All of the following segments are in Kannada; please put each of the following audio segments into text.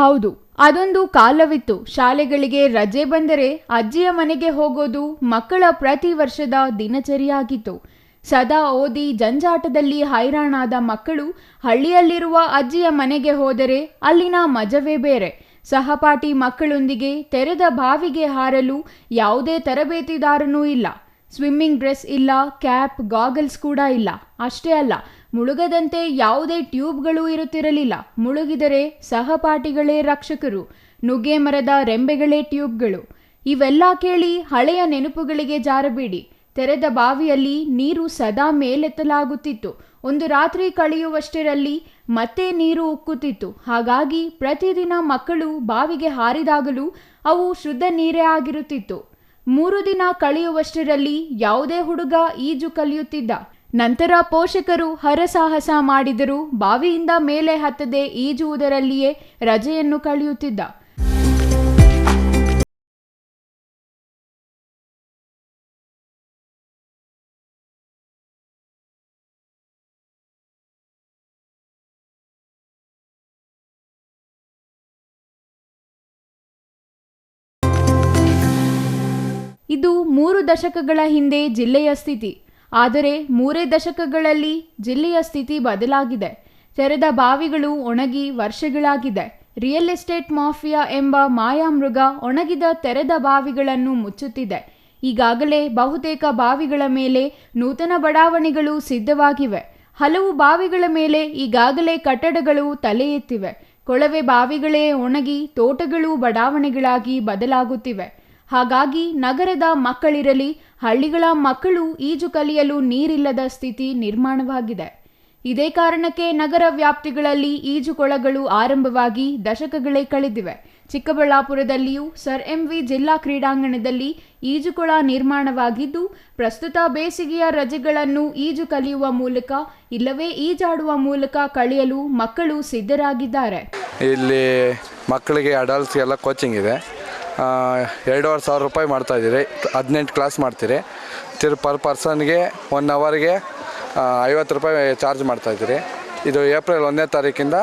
ಹೌದು, ಅದೊಂದು ಕಾಲವಿತ್ತು. ಶಾಲೆಗಳಿಗೆ ರಜೆ ಬಂದರೆ ಅಜ್ಜಿಯ ಮನೆಗೆ ಹೋಗೋದು ಮಕ್ಕಳ ಪ್ರತಿ ವರ್ಷದ ದಿನಚರಿಯಾಗಿತ್ತು. ಸದಾ ಓದಿ ಜಂಜಾಟದಲ್ಲಿ ಹೈರಾಣಾದ ಮಕ್ಕಳು ಹಳ್ಳಿಯಲ್ಲಿರುವ ಅಜ್ಜಿಯ ಮನೆಗೆ ಹೋದರೆ ಅಲ್ಲಿನ ಮಜವೇ ಬೇರೆ. ಸಹಪಾಠಿ ಮಕ್ಕಳೊಂದಿಗೆ ತೆರೆದ ಬಾವಿಗೆ ಹಾರಲು ಯಾವುದೇ ತರಬೇತಿದಾರನೂ ಇಲ್ಲ. ಸ್ವಿಮ್ಮಿಂಗ್ ಡ್ರೆಸ್ ಇಲ್ಲ, ಕ್ಯಾಪ್, ಗಾಗಲ್ಸ್ ಕೂಡ ಇಲ್ಲ. ಅಷ್ಟೇ ಅಲ್ಲ, ಮುಳುಗದಂತೆ ಯಾವುದೇ ಟ್ಯೂಬ್ಗಳೂ ಇರುತ್ತಿರಲಿಲ್ಲ. ಮುಳುಗಿದರೆ ಸಹಪಾಠಿಗಳೇ ರಕ್ಷಕರು, ನುಗ್ಗೆ ಮರದ ರೆಂಬೆಗಳೇ ಟ್ಯೂಬ್ಗಳು. ಇವೆಲ್ಲ ಕೇಳಿ ಹಳೆಯ ನೆನಪುಗಳಿಗೆ ಜಾರಬೇಡಿ. ತೆರೆದ ಬಾವಿಯಲ್ಲಿ ನೀರು ಸದಾ ಮೇಲೆತ್ತಲಾಗುತ್ತಿತ್ತು. ಒಂದು ರಾತ್ರಿ ಕಳೆಯುವಷ್ಟರಲ್ಲಿ ಮತ್ತೆ ನೀರು ಉಕ್ಕುತ್ತಿತ್ತು. ಹಾಗಾಗಿ ಪ್ರತಿದಿನ ಮಕ್ಕಳು ಬಾವಿಗೆ ಹಾರಿದಾಗಲೂ ಅವು ಶುದ್ಧ ನೀರೇ ಆಗಿರುತ್ತಿತ್ತು. 3 ದಿನ ಕಳೆಯುವಷ್ಟರಲ್ಲಿ ಯಾವುದೇ ಹುಡುಗ ಈಜು ಕಲಿಯುತ್ತಿದ್ದ. ನಂತರ ಪೋಷಕರು ಹರಸಾಹಸ ಮಾಡಿದರೂ ಬಾವಿಯಿಂದ ಮೇಲೆ ಹತ್ತದೆ ಈಜುವುದರಲ್ಲಿಯೇ ರಜೆಯನ್ನು ಕಳೆಯುತ್ತಿದ್ದ. ಇದು 3 ದಶಕಗಳ ಹಿಂದೆ ಜಿಲ್ಲೆಯ ಸ್ಥಿತಿ. ಆದರೆ 3 ದಶಕಗಳಲ್ಲಿ ಜಿಲ್ಲೆಯ ಸ್ಥಿತಿ ಬದಲಾಗಿದೆ. ತೆರೆದ ಬಾವಿಗಳು ಒಣಗಿ ವರ್ಷಗಳಾಗಿದೆ. ರಿಯಲ್ ಎಸ್ಟೇಟ್ ಮಾಫಿಯಾ ಎಂಬ ಮಾಯಾಮೃಗ ಒಣಗಿದ ತೆರೆದ ಬಾವಿಗಳನ್ನು ಮುಚ್ಚುತ್ತಿದೆ. ಈಗಾಗಲೇ ಬಹುತೇಕ ಬಾವಿಗಳ ಮೇಲೆ ನೂತನ ಬಡಾವಣೆಗಳು ಸಿದ್ಧವಾಗಿವೆ. ಹಲವು ಬಾವಿಗಳ ಮೇಲೆ ಈಗಾಗಲೇ ಕಟ್ಟಡಗಳು ತಲೆ ಎತ್ತಿವೆ. ಕೊಳವೆ ಬಾವಿಗಳೇ ಒಣಗಿ ತೋಟಗಳು ಬಡಾವಣೆಗಳಾಗಿ ಬದಲಾಗುತ್ತಿವೆ. ಹಾಗಾಗಿ ನಗರದ ಮಕ್ಕಳಿರಲಿ, ಹಳ್ಳಿಗಳ ಮಕ್ಕಳು ಈಜು ಕಲಿಯಲು ನೀರಿಲ್ಲದ ಸ್ಥಿತಿ ನಿರ್ಮಾಣವಾಗಿದೆ. ಇದೇ ಕಾರಣಕ್ಕೆ ನಗರ ವ್ಯಾಪ್ತಿಗಳಲ್ಲಿ ಈಜುಕೊಳಗಳು ಆರಂಭವಾಗಿ ದಶಕಗಳೇ ಕಳೆದಿವೆ. ಚಿಕ್ಕಬಳ್ಳಾಪುರದಲ್ಲಿಯೂ ಸರ್ MV ಜಿಲ್ಲಾ ಕ್ರೀಡಾಂಗಣದಲ್ಲಿ ಈಜುಕೊಳ ನಿರ್ಮಾಣವಾಗಿದ್ದು, ಪ್ರಸ್ತುತ ಬೇಸಿಗೆಯ ರಜೆಗಳನ್ನು ಈಜು ಕಲಿಯುವ ಮೂಲಕ ಇಲ್ಲವೇ ಈಜಾಡುವ ಮೂಲಕ ಕಳೆಯಲು ಮಕ್ಕಳು ಸಿದ್ಧರಾಗಿದ್ದಾರೆ. ಇಲ್ಲಿ ಮಕ್ಕಳಿಗೆ ಅಡಲ್ಟ್ಸ್ಗೆಲ್ಲ ಕೋಚಿಂಗ್ ಇದೆ. 2,500 ರೂಪಾಯಿ ಮಾಡ್ತಾಯಿದ್ದೀರಿ. 18 ಕ್ಲಾಸ್ ಮಾಡ್ತೀರಿ. ಪರ್ ಪರ್ಸನ್ಗೆ 1 ಅವರ್ಗೆ 50 ರೂಪಾಯಿ ಚಾರ್ಜ್ ಮಾಡ್ತಾಯಿದ್ದೀರಿ. ಇದು ಏಪ್ರಿಲ್ 1ನೇ ತಾರೀಕಿಂದ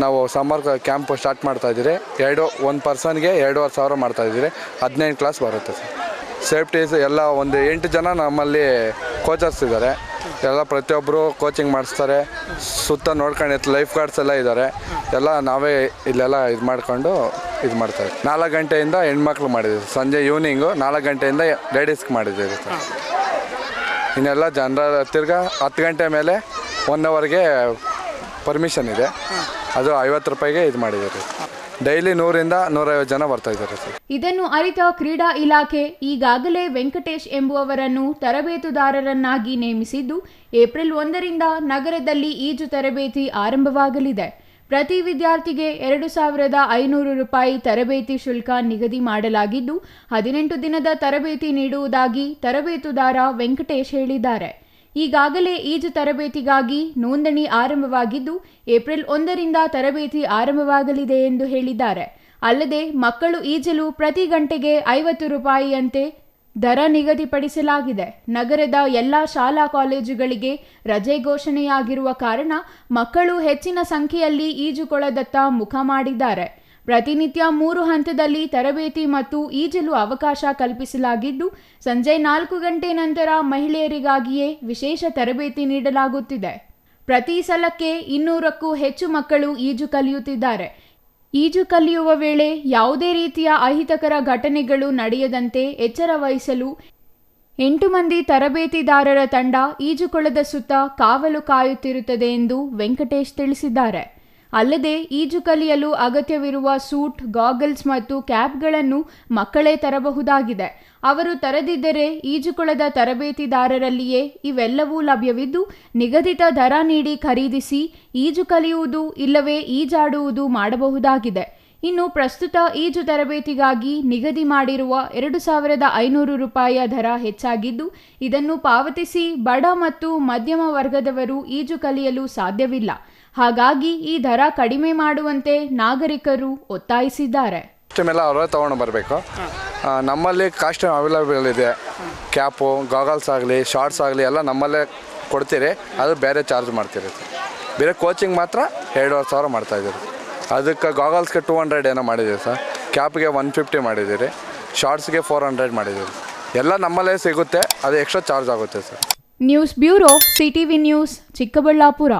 ನಾವು ಸಮ್ಮರ್ ಕ್ಯಾಂಪ್ ಸ್ಟಾರ್ಟ್ ಮಾಡ್ತಾಯಿದ್ದೀರಿ. 1 ಪರ್ಸನ್ಗೆ 2,500 ಮಾಡ್ತಾಯಿದ್ದೀರಿ. 18 ಕ್ಲಾಸ್ ಬರುತ್ತೆ ಸರ್. ಸೇಫ್ಟೀಸ್ ಎಲ್ಲ ಒಂದು 8 ಜನ ನಮ್ಮಲ್ಲಿ ಕೋಚರ್ಸ್ ಇದ್ದಾರೆ. ಎಲ್ಲ ಪ್ರತಿಯೊಬ್ಬರು ಕೋಚಿಂಗ್ ಮಾಡಿಸ್ತಾರೆ. ಸುತ್ತ ನೋಡ್ಕೊಂಡು ಲೈಫ್ ಗಾರ್ಡ್ಸ್ ಎಲ್ಲ ಇದ್ದಾರೆ. ಎಲ್ಲ ನಾವೇ ಇಲ್ಲೆಲ್ಲ ಇದು ಮಾಡಿಕೊಂಡು ಇದು ಮಾಡ್ತಾರೆ. 4 ಗಂಟೆಯಿಂದ ಹೆಣ್ಮಕ್ಳು ಮಾಡಿದ್ದೀವಿ. ಸಂಜೆ ಈವ್ನಿಂಗು 4 ಗಂಟೆಯಿಂದ ಲೇಡೀಸ್ಗೆ ಮಾಡಿದ್ದೀವಿ ಸರ್. ಇನ್ನೆಲ್ಲ ಜನರ ತಿರ್ಗಾ 10 ಗಂಟೆ ಮೇಲೆ 1 ಅವರ್ಗೆ ಪರ್ಮಿಷನ್ ಇದೆ. ಅದು 50 ರೂಪಾಯಿಗೆ ಇದು ಮಾಡಿದ್ದೀರಿ. ಡೈಲಿ 100ರಿಂದ 150 ಜನ ಬರ್ತಾ ಇದ್ದಾರೆ ಸರ್. ಇದನ್ನು ಅರಿತ ಕ್ರೀಡಾ ಇಲಾಖೆ ಈಗಾಗಲೇ ವೆಂಕಟೇಶ್ ಎಂಬುವವರನ್ನು ತರಬೇತುದಾರರನ್ನಾಗಿ ನೇಮಿಸಿದ್ದು, ಏಪ್ರಿಲ್ 1ರಿಂದ ನಗರದಲ್ಲಿ ಈಜು ತರಬೇತಿ ಆರಂಭವಾಗಲಿದೆ. ಪ್ರತಿ ವಿದ್ಯಾರ್ಥಿಗೆ 2,500 ರೂಪಾಯಿ ತರಬೇತಿ ಶುಲ್ಕ ನಿಗದಿ ಮಾಡಲಾಗಿದ್ದು, 18 ದಿನದ ತರಬೇತಿ ನೀಡುವುದಾಗಿ ತರಬೇತುದಾರ ವೆಂಕಟೇಶ್ ಹೇಳಿದ್ದಾರೆ. ಈಗಾಗಲೇ ಈಜು ತರಬೇತಿಗಾಗಿ ನೋಂದಣಿ ಆರಂಭವಾಗಿದ್ದು, ಏಪ್ರಿಲ್ 1ರಿಂದ ತರಬೇತಿ ಆರಂಭವಾಗಲಿದೆ ಎಂದು ಹೇಳಿದ್ದಾರೆ. ಅಲ್ಲದೆ ಮಕ್ಕಳು ಈಜಲು ಪ್ರತಿ ಗಂಟೆಗೆ 50 ರೂಪಾಯಿಯಂತೆ ದರ ನಿಗದಿಪಡಿಸಲಾಗಿದೆ. ನಗರದ ಎಲ್ಲ ಶಾಲಾ ಕಾಲೇಜುಗಳಿಗೆ ರಜೆ ಘೋಷಣೆಯಾಗಿರುವ ಕಾರಣ ಮಕ್ಕಳು ಹೆಚ್ಚಿನ ಸಂಖ್ಯೆಯಲ್ಲಿ ಈಜುಕೊಳದತ್ತ ಮುಖ ಮಾಡಿದ್ದಾರೆ. ಪ್ರತಿನಿತ್ಯ 3 ಹಂತದಲ್ಲಿ ತರಬೇತಿ ಮತ್ತು ಈಜಲು ಅವಕಾಶ ಕಲ್ಪಿಸಲಾಗಿದ್ದು, ಸಂಜೆ 4 ಗಂಟೆ ನಂತರ ಮಹಿಳೆಯರಿಗಾಗಿಯೇ ವಿಶೇಷ ತರಬೇತಿ ನೀಡಲಾಗುತ್ತಿದೆ. ಪ್ರತಿ ಸಲಕ್ಕೆ 200ಕ್ಕೂ ಹೆಚ್ಚು ಮಕ್ಕಳು ಈಜು ಕಲಿಯುತ್ತಿದ್ದಾರೆ. ಈಜು ಕಲಿಯುವ ವೇಳೆ ಯಾವುದೇ ರೀತಿಯ ಅಹಿತಕರ ಘಟನೆಗಳು ನಡೆಯದಂತೆ ಎಚ್ಚರ ವಹಿಸಲು 8 ಮಂದಿ ತರಬೇತಿದಾರರ ತಂಡ ಈಜುಕೊಳದ ಸುತ್ತ ಕಾವಲು ಕಾಯುತ್ತಿರುತ್ತದೆ ಎಂದು ವೆಂಕಟೇಶ್ ತಿಳಿಸಿದ್ದಾರೆ. ಅಲ್ಲದೆ ಈಜು ಕಲಿಯಲು ಅಗತ್ಯವಿರುವ ಸೂಟ್, ಗಾಗಲ್ಸ್ ಮತ್ತು ಕ್ಯಾಪ್ಗಳನ್ನು ಮಕ್ಕಳೇ ತರಬಹುದಾಗಿದೆ. ಅವರು ತರದಿದ್ದರೆ ಈಜುಕೊಳದ ತರಬೇತಿದಾರರಲ್ಲಿಯೇ ಇವೆಲ್ಲವೂ ಲಭ್ಯವಿದ್ದು, ನಿಗದಿತ ದರ ನೀಡಿ ಖರೀದಿಸಿ ಈಜು ಕಲಿಯುವುದು ಇಲ್ಲವೇ ಈಜಾಡುವುದು ಮಾಡಬಹುದಾಗಿದೆ. ಇನ್ನು ಪ್ರಸ್ತುತ ಈಜು ತರಬೇತಿಗಾಗಿ ನಿಗದಿ ಮಾಡಿರುವ 2,500 ರೂಪಾಯಿಯ ದರ ಹೆಚ್ಚಾಗಿದ್ದು, ಇದನ್ನು ಪಾವತಿಸಿ ಬಡ ಮತ್ತು ಮಧ್ಯಮ ವರ್ಗದವರು ಈಜು ಕಲಿಯಲು ಸಾಧ್ಯವಿಲ್ಲ. ಹಾಗಾಗಿ ಈ ದರ ಕಡಿಮೆ ಮಾಡುವಂತೆ ನಾಗರಿಕರು ಒತ್ತಾಯಿಸಿದ್ದಾರೆ. ಕಾಸ್ಟ್ಯೂಮ್ ಅವರೇ ತೊಗೊಂಡು ಬರಬೇಕು. ನಮ್ಮಲ್ಲಿ ಕಾಸ್ಟ್ಯೂಮ್ ಅವೈಲೇಬಲ್ ಇದೆ. ಕ್ಯಾಪು, ಗಾಗಲ್ಸ್ ಆಗಲಿ, ಶಾರ್ಟ್ಸ್ ಆಗಲಿ ಎಲ್ಲ ನಮ್ಮಲ್ಲೇ ಕೊಡ್ತೀರಿ. ಅದು ಬೇರೆ ಚಾರ್ಜ್ ಮಾಡ್ತೀರಿ. ಬೇರೆ ಕೋಚಿಂಗ್ ಮಾತ್ರ 2,500 ಮಾಡ್ತಾಯಿದ್ದೀರಿ. ಅದಕ್ಕೆ ಗಾಗಲ್ಸ್ಗೆ 200 ಏನೋ ಮಾಡಿದ್ದೀವಿ ಸರ್, ಕ್ಯಾಪ್ಗೆ 150 ಮಾಡಿದ್ದೀರಿ, ಶಾರ್ಟ್ಸ್ಗೆ 400 ಮಾಡಿದ್ದೀವಿ. ಎಲ್ಲ ನಮ್ಮಲ್ಲೇ ಸಿಗುತ್ತೆ, ಅದು ಎಕ್ಸ್ಟ್ರಾ ಚಾರ್ಜ್ ಆಗುತ್ತೆ sir. News bureau, CTV news, Chikkaballapur.